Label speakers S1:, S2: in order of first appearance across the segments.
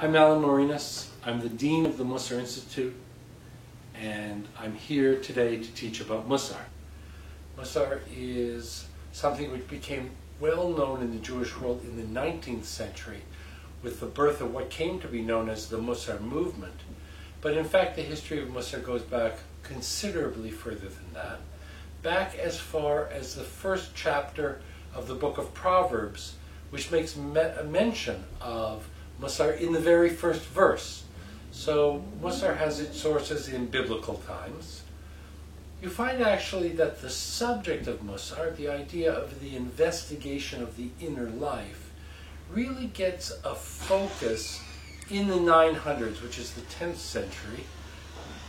S1: I'm Alan Morinas. I'm the Dean of the Musar Institute, and I'm here today to teach about Musar. Musar is something which became well known in the Jewish world in the 19th century with the birth of what came to be known as the Musar movement. But in fact, the history of Musar goes back considerably further than that, back as far as the first chapter of the book of Proverbs, which makes a mention of Musar in the very first verse. So Musar has its sources in biblical times. You find actually that the subject of Musar, the idea of the investigation of the inner life, really gets a focus in the 900s, which is the 10th century,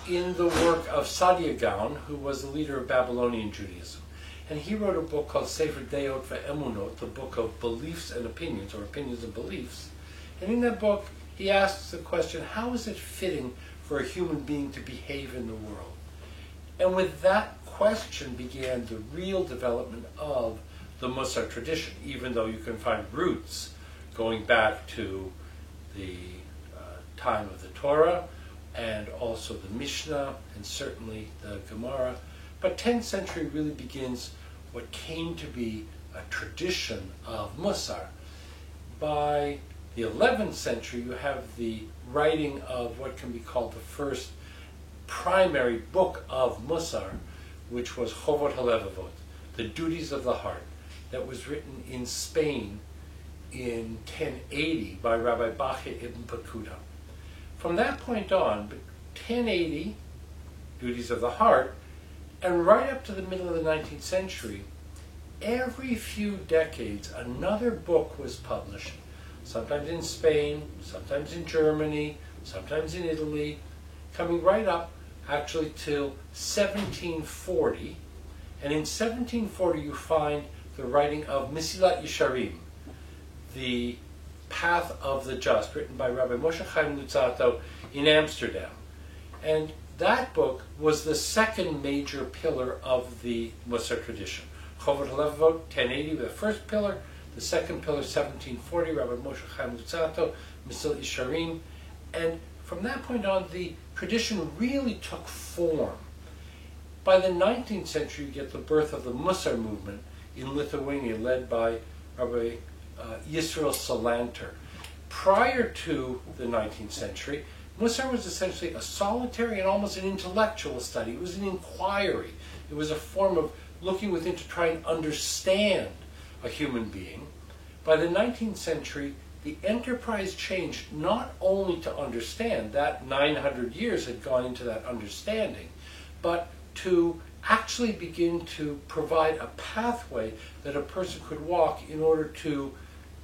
S1: in the work of Saadia Gaon, who was the leader of Babylonian Judaism. And he wrote a book called Sefer Deot ve'emunot, the book of beliefs and opinions, or opinions and beliefs. And in that book, he asks the question, how is it fitting for a human being to behave in the world? And with that question began the real development of the Musar tradition, even though you can find roots going back to the time of the Torah, and also the Mishnah, and certainly the Gemara. But 10th century really begins what came to be a tradition of Musar. By the 11th century, you have the writing of what can be called the first primary book of Musar, which was Chovot HaLevavot, the duties of the heart, that was written in Spain in 1080 by Rabbi Bachya ibn Pakuda. From that point on, 1080, duties of the heart, and right up to the middle of the 19th century, every few decades another book was published, sometimes in Spain, sometimes in Germany, sometimes in Italy, coming right up actually till 1740. And in 1740 you find the writing of Mesilat Yesharim, the Path of the Just, written by Rabbi Moshe Chaim Luzzatto in Amsterdam. And that book was the second major pillar of the Musar tradition. Chovot HaLevavot, 1080, the first pillar. The second pillar, 1740, Rabbi Moshe Chaim Luzzatto, Mesilat Yesharim. And from that point on, the tradition really took form. By the 19th century, you get the birth of the Musar movement in Lithuania, led by Rabbi Yisrael Salanter. Prior to the 19th century, Musar was essentially a solitary and almost an intellectual study. It was an inquiry. It was a form of looking within to try and understand a human being. By the 19th century, the enterprise changed not only to understand, that 900 years had gone into that understanding, but to actually begin to provide a pathway that a person could walk in order to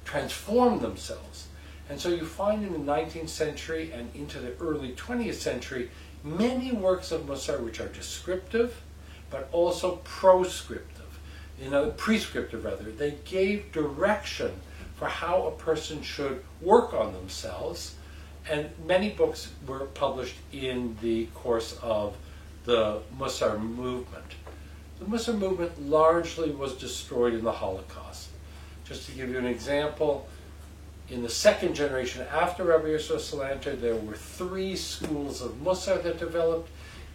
S1: transform themselves. And so you find in the 19th century and into the early 20th century many works of Musar which are descriptive, but also prescriptive. They gave direction for how a person should work on themselves, and many books were published in the course of the Musar movement. The Musar movement largely was destroyed in the Holocaust. Just to give you an example, in the second generation after Rabbi Yisrael Salanter, there were 3 schools of Musar that developed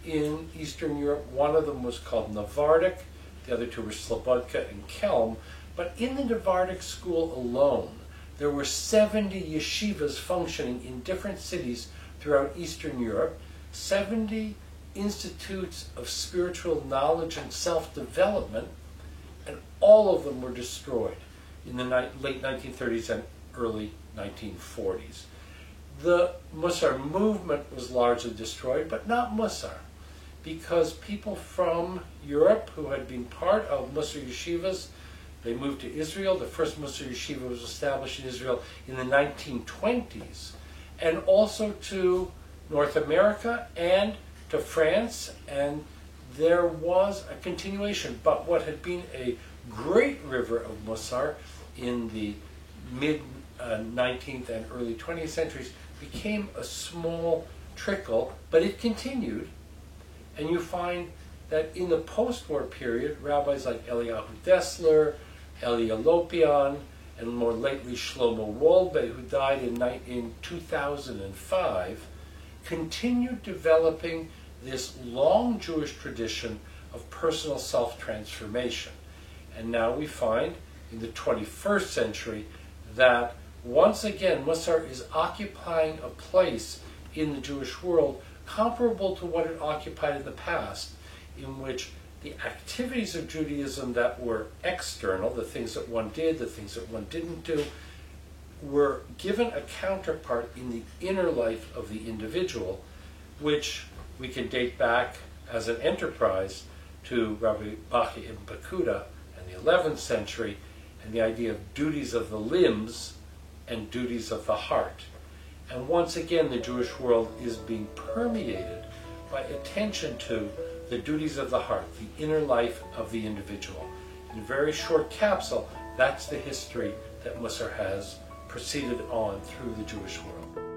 S1: in Eastern Europe. One of them was called Navardic, the other 2 were Slobodka and Kelm. But in the Navardic school alone, there were 70 yeshivas functioning in different cities throughout Eastern Europe, 70 institutes of spiritual knowledge and self-development, and all of them were destroyed in the late 1930s and early 1940s. The Musar movement was largely destroyed, but not Musar, because people from Europe who had been part of Musar yeshivas, they moved to Israel. The first Musar yeshiva was established in Israel in the 1920s, and also to North America and to France, and there was a continuation. But what had been a great river of Musar in the mid-19th and early 20th centuries became a small trickle, but it continued. And you find that in the post-war period, rabbis like Eliyahu Dessler, Elia Lopian, and more lately Shlomo Wolbe, who died in 2005, continued developing this long Jewish tradition of personal self-transformation. And now we find in the 21st century that once again Musar is occupying a place in the Jewish world comparable to what it occupied in the past, in which the activities of Judaism that were external, the things that one did, the things that one didn't do, were given a counterpart in the inner life of the individual, which we can date back as an enterprise to Rabbi Bachya ibn Pekuda in the 11th century, and the idea of duties of the limbs and duties of the heart. And once again, the Jewish world is being permeated by attention to the duties of the heart, the inner life of the individual. In a very short capsule, that's the history that Musar has proceeded on through the Jewish world.